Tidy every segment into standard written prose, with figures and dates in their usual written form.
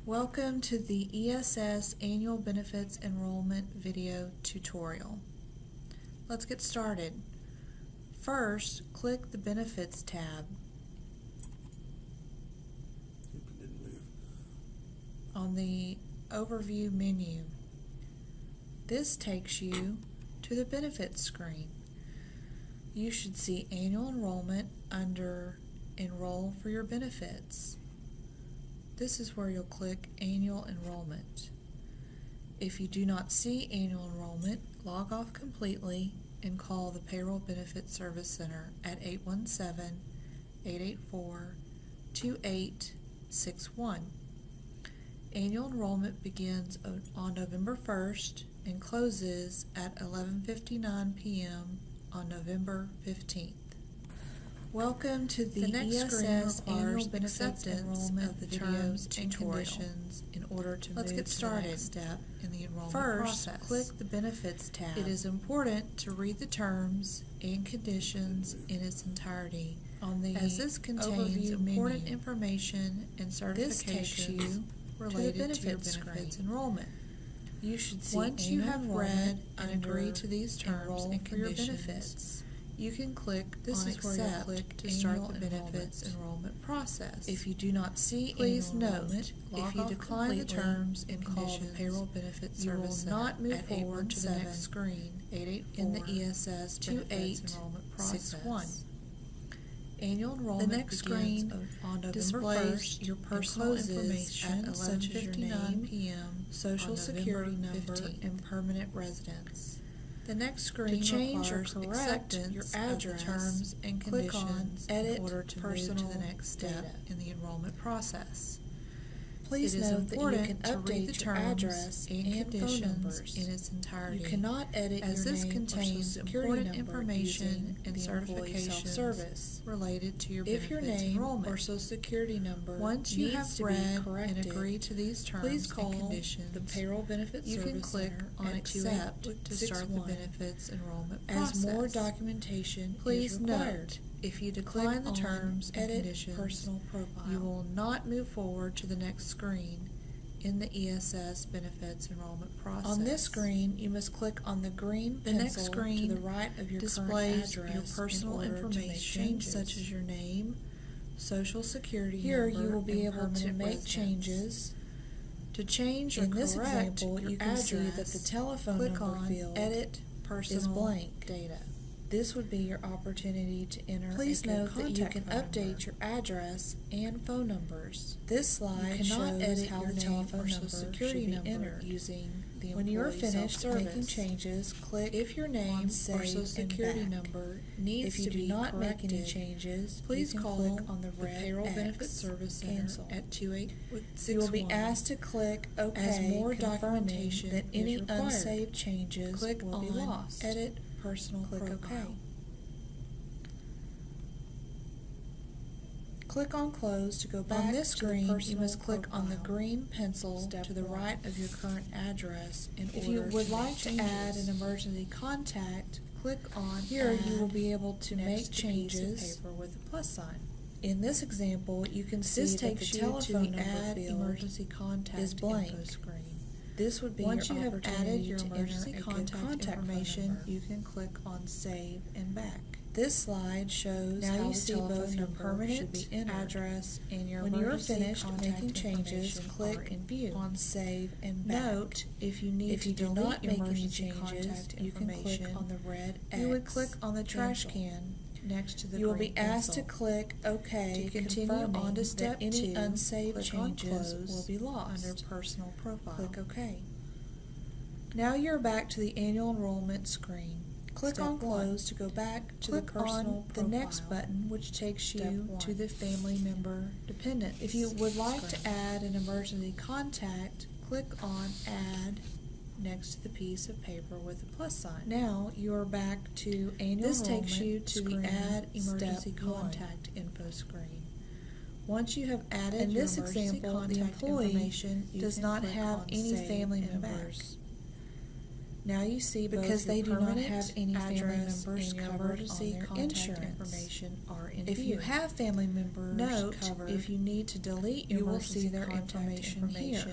Welcome to the ESS Annual Benefits Enrollment video tutorial. Let's get started. First, click the Benefits tab on the Overview menu. This takes you to the Benefits screen. You should see Annual Enrollment under Enroll for your benefits. This is where you'll click Annual Enrollment. If you do not see Annual Enrollment, log off completely and call the Payroll Benefits Service Center at 817-884-2861. Annual enrollment begins on November 1st and closes at 11:59 p.m. on November 15th. Welcome to the ESS Annual Benefits Enrollment of the terms and conditions in order to move to the next step in the enrollment process. First, click the Benefits tab. It is important to read the terms and conditions in its entirety, as this contains important information and certifications related to your benefits enrollment. You should see once you have read and agree to these terms and conditions, you can click on Accept to start the benefits enrollment process. If you do not see please note, if you decline the terms and call the Payroll Benefits Service Center, you will not move forward to the next screen in the ESS Benefits Enrollment Process. Annual enrollment begins on November 1st your personal information such as your name, PM, Social Security number, and permanent residence. The next screen to change or correct your address, terms and conditions in order to move to the next step in the enrollment process. Please note that you can update the terms and conditions in its entirety. You cannot edit as this contains important information and certifications related to your benefits enrollment. Or Social Security number once you have read and agree to these terms please call and conditions, the Payroll Benefits Service Center. You can click on Accept to start the benefits enrollment process. As more documentation is required. If you decline the terms and conditions, personal profile, you will not move forward to the next screen in the ESS Benefits Enrollment process. On this screen, you must click on the green pencil next screen to the right of your displays current address your personal information such as your name, Social Security number, you will be able to make changes. To change or in this example, you can see that the telephone number field Edit Personal is blank data. This would be your opportunity to enter. Please note that you can update your address and phone numbers. This slide shows edit how your telephone or Social Security number using the when you are finished making changes, click if your name or Social Security number needs to be corrected. If you do not make any changes, please call on the Payroll Benefits Service Center at 2861. You will be asked to click OK as more documentation that any unsaved changes will be lost. Edit Personal profile. OK. Click on Close to go back on this screen. You must click on the green pencil to the right of your current address in order to make changes. If you would like to add an emergency contact, click on here. You will be able to make changes paper with a plus sign. In this example, you can see that the telephone number field emergency contact is blank. Screen. This would be once you have added your emergency contact information, you can click on Save and Back. This slide shows now how you see both your permanent address and your when you are finished making changes, click and view on Save and Back. Note, if you do not make any changes, you can click on the red X. You would click on the trash can next to the you will be asked to click OK to continue on to step 2. Any unsaved changes will be lost under Personal Profile. Click OK. Now you're back to the Annual Enrollment screen. Click on Close to go back to the Personal Profile. The next button, which takes you to the Family Member Dependents. If you would like to add an emergency contact, click on Add next to the piece of paper with a plus sign. Now you are back to Annual Enrollment. This takes you to the Add Emergency Contact Info screen. Once you have added in this example, the employee does not have any family members. Now you see because they do not have any family address, members and your covered emergency on their contact insurance. information are in If view. you have family members Note, covered, if you need to delete your you will emergency see their contact information here.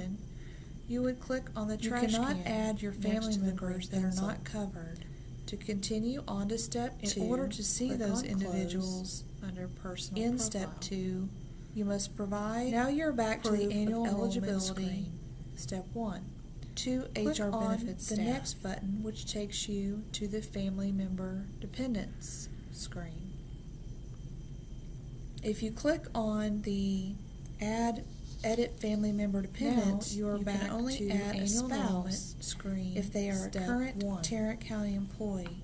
you would click on the You trash cannot can add your next family to the members green that are pencil. not covered. To continue on to step 2, In order to see click those on individuals Close under Personal in Profile. Step 2, you must provide Now you're back to the proof of annual eligibility. enrollment screen. Step 1. To Click HR on benefits the staff. next button, which takes you to the Family Member Dependents screen. If you click on the Edit Family Member Dependents, Now, you are back can only to add a annual enrollment spouse screen if they are a Step current 1. Tarrant County employee.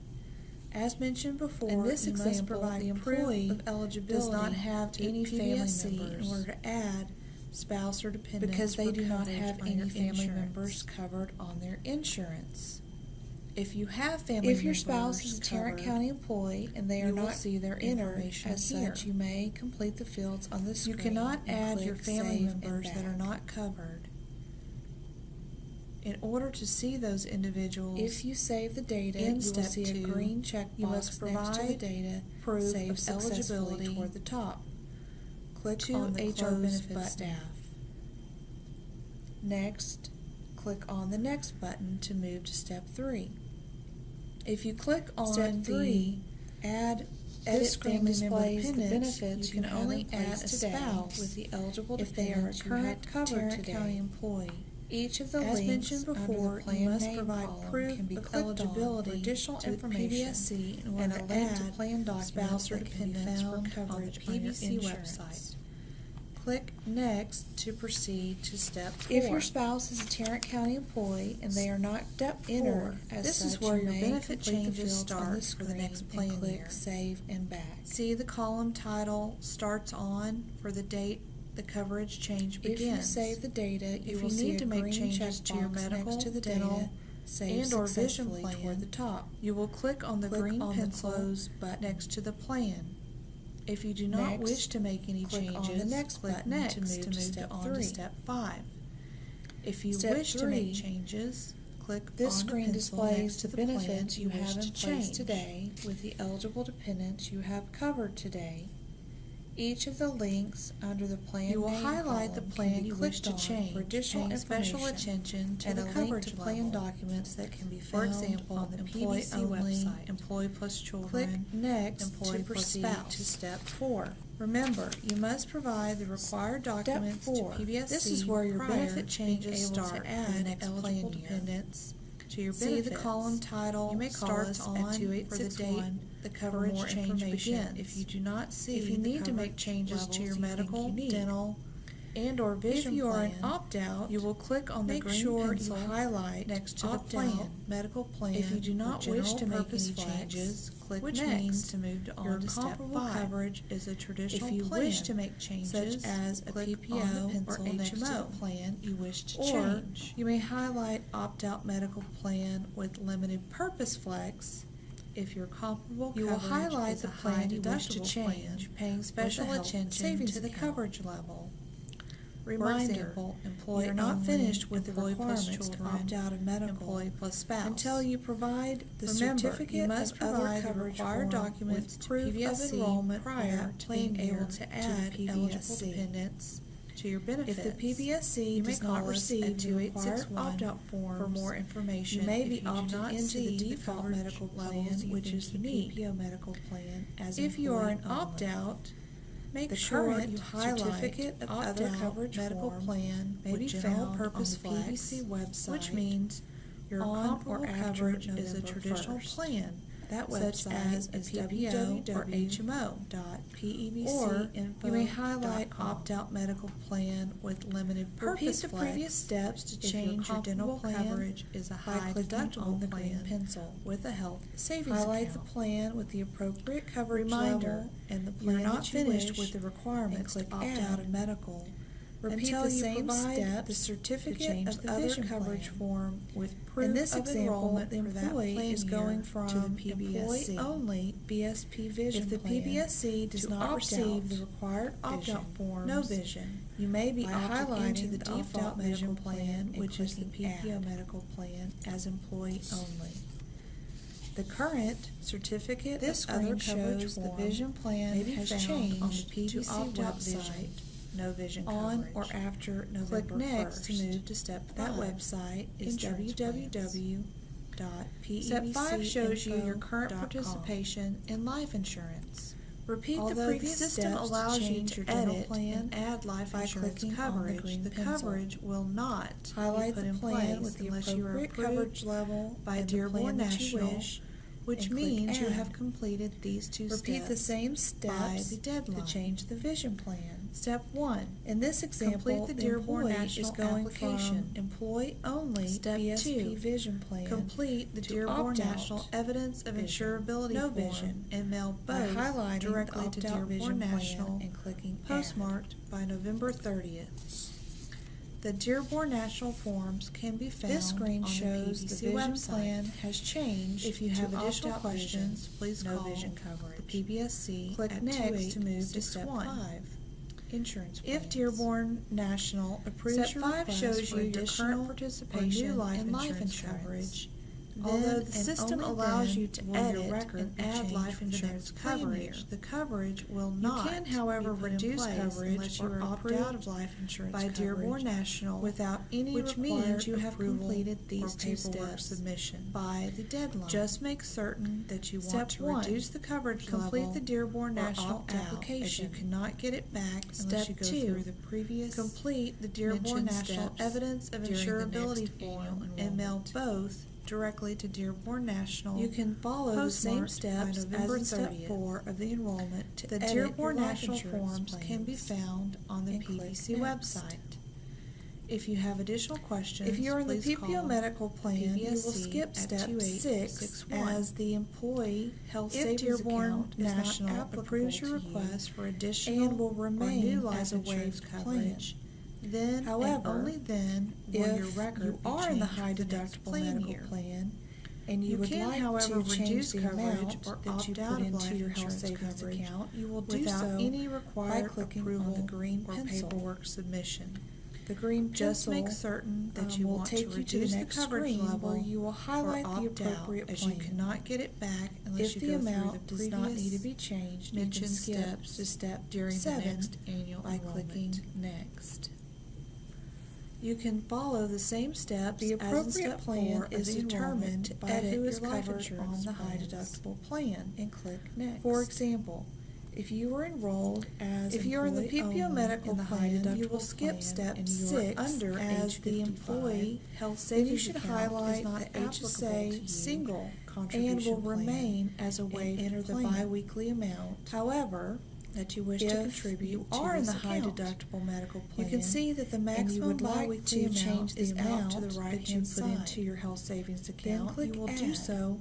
As mentioned before, In this you must example, provide the proof employee of eligibility does not have to any family PBSC members in order to add spouse or dependents because they for do not coverage have on any your family insurance. members covered on their insurance. If you have family If your members spouse is a Tarrant covered, County employee and they are you will not see their entered information as here. such, you may complete the fields on the You screen. cannot and add your click family Save and members that are Back. not covered. In order to see those individuals, If you save the data, in you will Step see 2, a green checkbox you must next to the provide data proof Save of successfully eligibility toward the top. click To on the HR Close benefits button. staff. Next, click on the Next button to move to Step 3. If you click on Step the 3, Edit this screen Family Member displays the Dependents, benefits you can you have only in place add a today spouse with the eligible if they are a dependents you current have covered Tarrant today. County employee. Each of the As links mentioned under the before, plan you must name provide column proof can be of clicked on eligibility for additional to the information PBSC in order and a to link to add plan documents spouse or that can be dependents for found on the coverage on your PBC insurance. website. Click Next to proceed to Step 4. If your spouse is a Tarrant County employee and they are not Step 4. entered as This is such, where you your may benefit complete the changes fields on the start for the next screen plan and click year. Save and Back. See the column title starts on for the date the coverage change begins. If you save the data, you If will you see need a to make green changes to your checkbox medical, next to the dental, data Save and or vision successfully plan, toward the top. you will click on the Click green on the pencil Close button. next to the plan. If you do not Next, wish to make any click changes, on the Next click button Next to move to Step on to 3. Step 5. If you Step wish to 3, make changes, click This on the screen pencil displays next to the the benefits plan you wish have to in place change. today with the eligible dependents you have covered today. Each of the links under the plan You will name highlight the column plan can be you wish clicked to on change, for additional paying special information attention to and the a link coverage to plan level. documents that can be For found example, on the employee PBC only, website. employee plus children, Click Next employee to plus proceed spouse. to Step 4. Remember, you must provide the required documents Step 4. to PBSC This is where your prior benefit to being changes able start to for add the next eligible plan year. dependents to your See benefits. the column title You may call starts us at on for the 2861 date the for coverage more change information. begins. If you do not see If you the need to make coverage changes levels to your you think medical, you need, dental, and or vision if you are plan, an opt-out, you will click on the make green sure pencil you highlight next to the opt-out plan medical plan. If you do not with wish to general make purpose any flex, changes, click which Next means to move your on to Step comparable 5. coverage is a traditional If you plan, wish to make changes, such as a click on PPO the or pencil next to HMO the plan you wish to or change. You may highlight opt-out medical plan with limited purpose flex if your comparable You will coverage highlight is the a plan high you wish to deductible change, plan, paying special health attention savings to the account. coverage level. For Reminder, example, employee you're not only, finished with the employee plus requirements to children, opt out of medical employee plus spouse. until you provide the Remember, certificate you must of other provide the coverage required form documents with to proof PBSC of enrollment prior to being plan year able to add the eligible PBSC. dependents to your benefits. If the PBSC you may does not call us receive at the required 2861 opt-out forms, for more information. you may if be you do opted not into see the default coverage medical plan, levels you which think is the you need. PPO medical plan as If you are an employee only. opt-out, make The sure current you highlight certificate of other opt-out coverage medical form plan may with be general found purpose on the flex, PBC website, which means your on comparable or after coverage is a November traditional 1st. plan, That such website as a is PPO or HMO. Or you may highlight www.pebcinfo.com. opt-out medical plan with limited Repeat purpose the flex previous steps to if your change your dental comparable plan coverage is a by high clicking deductible on the green plan pencil. with a health savings Highlight account. the plan with the appropriate coverage Reminder, level and the You're plan not that you finished wish, with the requirements and to click opt Add. out of medical Repeat until the you same provide steps the certificate change of the other vision coverage plan. form with proof In this of example, enrollment the for that employee plan is year going to from the PBSC. employee-only BSP vision If the plan PBSC does to not opt-out receive the required opt-out vision, forms, no vision, you may be by opted highlighting into the the default opt-out medical vision plan, plan and which is the clicking PPO Add. medical plan as employee only. The current certificate This of other screen coverage shows the form vision plan may be has found changed on the PBC to opt-out website vision, no vision on coverage. or after November Click Next 1st. to move to Step 5. That website is Insurance Step 5 shows you your current www.pebcinfo.com. participation in life insurance. Repeat Although the previous the system steps allows to you change to your dental edit plan and add life by insurance clicking on the coverage, green the pencil. coverage will not Highlight be put the in plan place with the unless you are appropriate approved coverage level by and the Dearborn plan that you National, wish, which and click means you Add. have completed these two Repeat steps the same by steps the deadline. to change the vision plan. Step 1. In this example, Complete the Dearborn employee National is going application. from employee-only Step BSP 2. vision plan Complete the to Dearborn opt-out National Evidence of vision, Insurability no form vision, and mail by both highlighting directly the to opt-out Dearborn vision plan National, and clicking Add. postmarked by November 30th. The Dearborn National forms can be found This screen on shows the the PBC vision website. plan has changed. If you have to additional opt-out questions, vision, please no call vision the coverage. PBSC Click at Next to move to Step 2861. 5. Insurance plans. If Dearborn National approves Step your 5 request shows for you your additional current or participation new life in life insurance insurance, coverage, then although the and system only allows then you to will your edit record and be add changed life for the insurance next plan year. coverage, the coverage will You not can, however, be put in reduce place coverage unless you or are opt approved out of life insurance by Dearborn coverage National without any which required means you have approval completed or these two paperwork steps submission. by the deadline. Just make certain that you want Step to 1. reduce the coverage Complete level the Dearborn or National opt out, application. as you cannot get it back unless Step you go 2. through the previous Complete the Dearborn mentioned National steps Evidence of during the Insurability next annual form and mail enrollment. both directly to Dearborn National. You can follow the same postmarked steps by November as in Step 30th. 4 of the enrollment to The edit Dearborn your life National insurance forms can be plans. found on the and click PBC Next. website. If you have additional questions, If you are in the please PPO call medical plan, you will PBSC skip at Step 6 2861. as the employee health If savings Dearborn account is not National applicable approves your to you request for additional and will or remain new life as a insurance waived coverage, then However, and only then will if your record you be are in the changed high for the next deductible plan medical year. plan and you would can, like however, to change reduce the coverage amount or that you opt out put of into life your health insurance savings coverage account, you will do without so any by required clicking approval on the green or pencil. paperwork submission. The green Just pencil make certain that you will want take to you to reduce the the next coverage screen level where you will highlight or the opt out, appropriate as plan. you cannot get it back unless If you the go through amount the does not need to previous be changed, you can mentioned skip steps to Step during the 7 next annual by enrollment. clicking Next. You can follow the same steps The as in appropriate Step 4 plan of is the enrollment determined to by edit who is your life covered insurance on the high plans. deductible plan and click Next. For For example, if you were enrolled as If you're in the employee PPO only medical in the high plan, deductible you will skip plan Step and you 6 are under as age the 55, employee health then you savings should account highlight is not the applicable to HSA you single contribution and will plan remain as a and waived enter the plan. biweekly amount However, that you wish if to contribute you to are in this the high account. deductible medical You plan, can see that the and you maximum would like biweekly to change amount the is out amount to the that you right-hand put side. into your health savings Then account, click you will Add. do so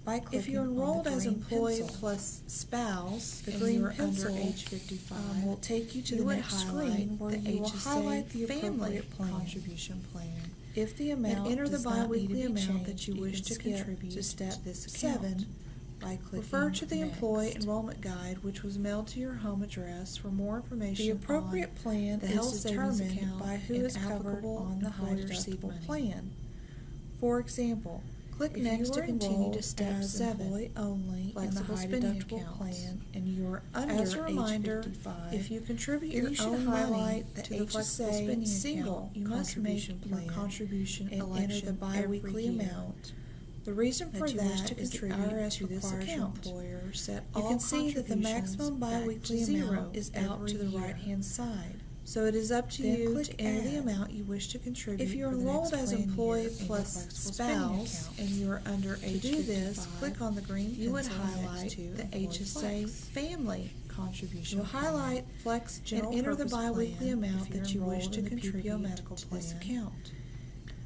by clicking If you're on enrolled the as green employee pencil. plus spouse The and green you are under pencil, age 55, will take you to you the would next highlight screen where the you will HSA highlight the family appropriate plan. contribution plan. If the And amount enter the does not need to biweekly be amount changed, that you wish can to skip contribute to Step this account. 7 by clicking Refer to the employee Next. enrollment guide, which was mailed to your home address, for more information The appropriate on plan the is health savings determined account by who and is covered applicable on the high employer seed deductible money. plan. For example, Click if Next you to are continue to enrolled Step as 7. employee only in the Flexible high spending deductible accounts. plan and you are under As a reminder, age 55, if you contribute then your you should own money highlight the to the flexible HSA spending single account, you must make contribution your plan contribution and enter election the biweekly every year. amount. The reason for that you wish that to is the contribute IRS to this requires your account. employer set You all can see that the contributions maximum back to biweekly zero amount is out every to the year. right-hand side. So it is up to Then you click to enter the Add. amount you wish to contribute. If you're for the enrolled next as plan employee year in your plus flexible spending spouse account, and you are under to age do this, 55, click on the green you would pencil next highlight to the Employee HSA Flex. family contribution You'll plan highlight Flex and General enter the Purpose biweekly plan amount if you're that you wish enrolled to in the contribute PPO medical to plan. this account.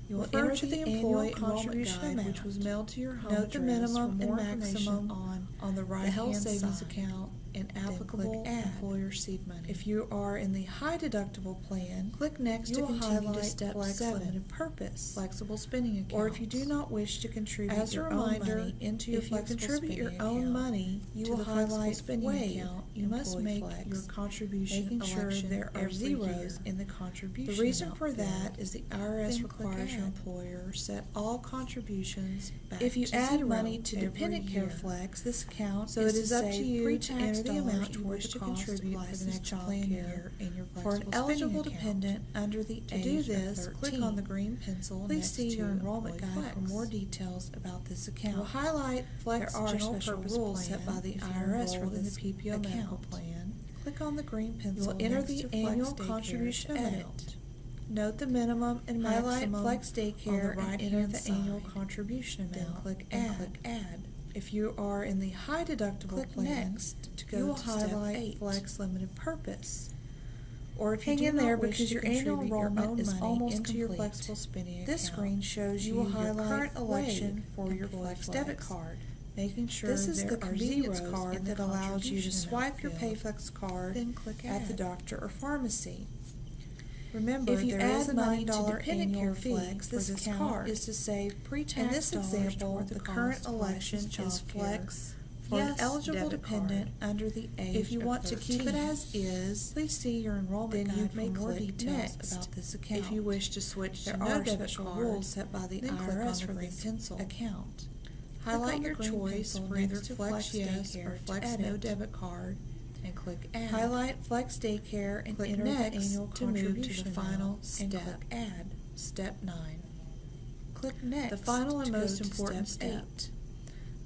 You will Refer enter to the annual employee contribution contribution amount. which was mailed to your home Note the address minimum for and more maximum information on the the right-hand health savings side. account and then applicable click Add. employer seed money. If you are in the high deductible plan, Click Next you to will continue to highlight Step Flex 7, Limited Purpose, Flexible Spending Accounts. or if you do not wish to contribute As a your reminder, own money into your if you flexible contribute your spending own account, money, you to will the flexible highlight spending Waive account, you must Employee make Flex, your contribution making sure election there are every zeros year. in the contribution The reason amount for field. that is the IRS Then requires click your Add. employer set all contributions back If you to add zero money to every Dependent Care year. Flex, this account So is it is to up to save you to pre-tax enter the dollars amount you toward wish the to cost of contribute for the licensed next plan childcare year in your for an flexible eligible spending account. dependent under the To age do of this, 13. click on the green pencil Please next see to your enrollment Employee guide for Flex. more details about this account. We'll highlight Flex There are General special Purpose rules Plan set by the if you're IRS for enrolled in the this PPO medical account. plan. Click on the green You pencil will enter next the to Flex annual Daycare contribution to edit. amount. Note the minimum and Highlight maximum Flex on the Daycare and right enter hand the side. annual contribution Then amount. click and Add. click Add. If you are in the high deductible Click plan, Next. to You go will to step highlight 8, Flex Limited Purpose. Or if you Hang do in not there wish because to your annual contribute your enrollment own is money almost into your complete. flexible spending This account, screen shows you you will your highlight current election Waive for your Employee Flex Flex, debit card. making sure This is there the are convenience zeros card in the that allows you to contribution swipe your amount field. PayFlex card Then click at the Add. doctor or pharmacy. Remember, If you there add is a money to $9 Dependent annual Care fee Flex, for this this account card. is to save pre-tax In this dollars example, toward the cost current of election licensed is childcare Flex for an Yes eligible debit dependent card. under the age If you of want to keep it 13. as is, Please see your enrollment then guide you for may more click details Next. about this account. If you wish to switch There to no are debit special card, rules set by the then click on IRS the for green this pencil. account. Click Highlight on the your green choice pencil for either next to Flex Flex Yes Daycare or to Flex No edit. Debit Card and click Add. Highlight Flex Daycare and Click enter Next the annual to move to contribution the final amount and step. click Add. Step 9. Click Next. The final and to go most to important step step. 8.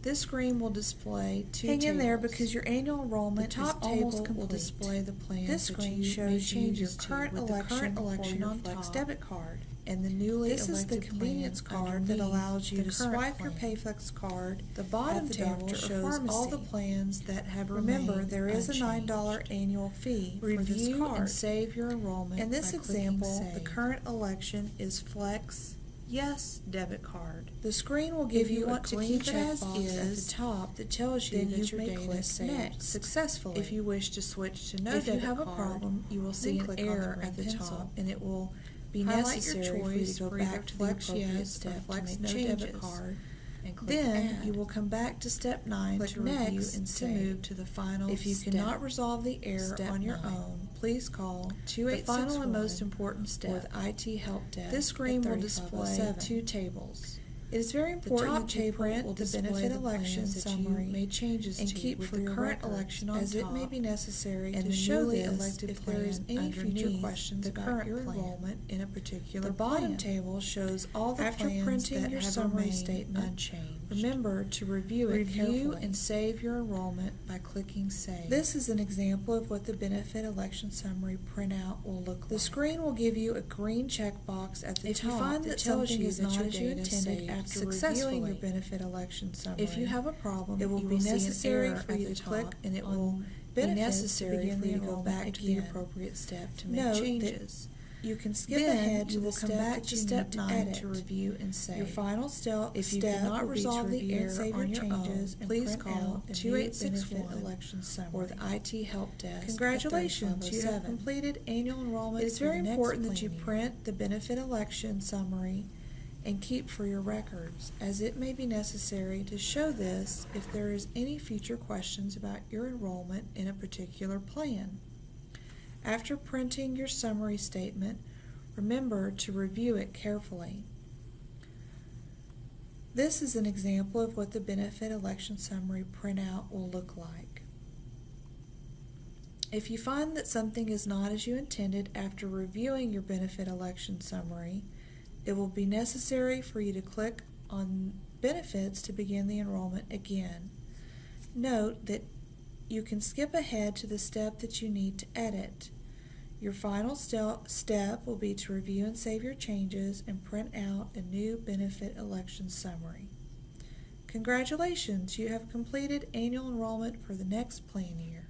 This screen will display two Hang tables. in there because your annual enrollment The top is table almost will complete. display the plans This that screen you shows made you changes your to current with the election for for your your Flex top debit card. and the newly This is the elected convenience plan card that underneath allows you the to current swipe your plan. PayFlex card The bottom at the table doctor or shows all the pharmacy. plans that have Remember, remained there is a $9 unchanged. annual fee for this Review card. and save your enrollment In this by clicking example, Save. the current election is Flex Yes debit card. The screen will give If you you a want to clean keep it as checkbox is, at the top that tells you then that you your may data click is saved Next. successfully. If you wish to switch to no if you debit have a card, problem, you will see then an click on the error green at the pencil. top, and it will be Highlight necessary your for you choice to go for back either to the Flex appropriate Yes step or Flex to No make debit changes. card, And click then Add. you will come back to step 9 Click to review Next and to save. move to the final If you step. cannot resolve the error Step on your 9. own, please call The 2861 final and most important step or the IT help desk. This screen at will display 3507. two tables. It is very The important top that you table print will the display benefit the election plans that you summary made changes and to keep with for the your current records, election on as it may top, be necessary and to the show newly this elected if there is plan any future underneath questions the about current your plan. enrollment in a particular The bottom plan. table shows all the After plans printing that your have summary remained statement, unchanged. remember to review it Review carefully. and save your enrollment by clicking Save. This is an example of what the benefit election summary printout will look like. The screen will give you a green checkbox at the If top you find that tells something you is that not your as you data intended saved after successfully. reviewing your benefit election summary, If you have a problem, it will you be will see an necessary error for at you the to click top, and it on will be Benefits to necessary begin for the you to go enrollment back to the again. appropriate step to make Note that changes. you can skip Then ahead you to will the come step back that to you step need to 9 edit. to review and save. Your final If you step cannot will be resolve to the review and error save on your your changes own, and please print call out a new 2861 benefit election summary. or the IT help desk. Congratulations, at you have 3507. completed annual enrollment. It is for very the next important that you plan year. print the benefit election summary and keep for your records, as it may be necessary to show this if there is any future questions about your enrollment in a particular plan. After printing your summary statement, remember to review it carefully. This is an example of what the benefit election summary printout will look like. If you find that something is not as you intended after reviewing your benefit election summary, it will be necessary for you to click on Benefits to begin the enrollment again. Note that you can skip ahead to the step that you need to edit. Your final step will be to review and save your changes and print out a new benefit election summary. Congratulations, you have completed annual enrollment for the next plan year.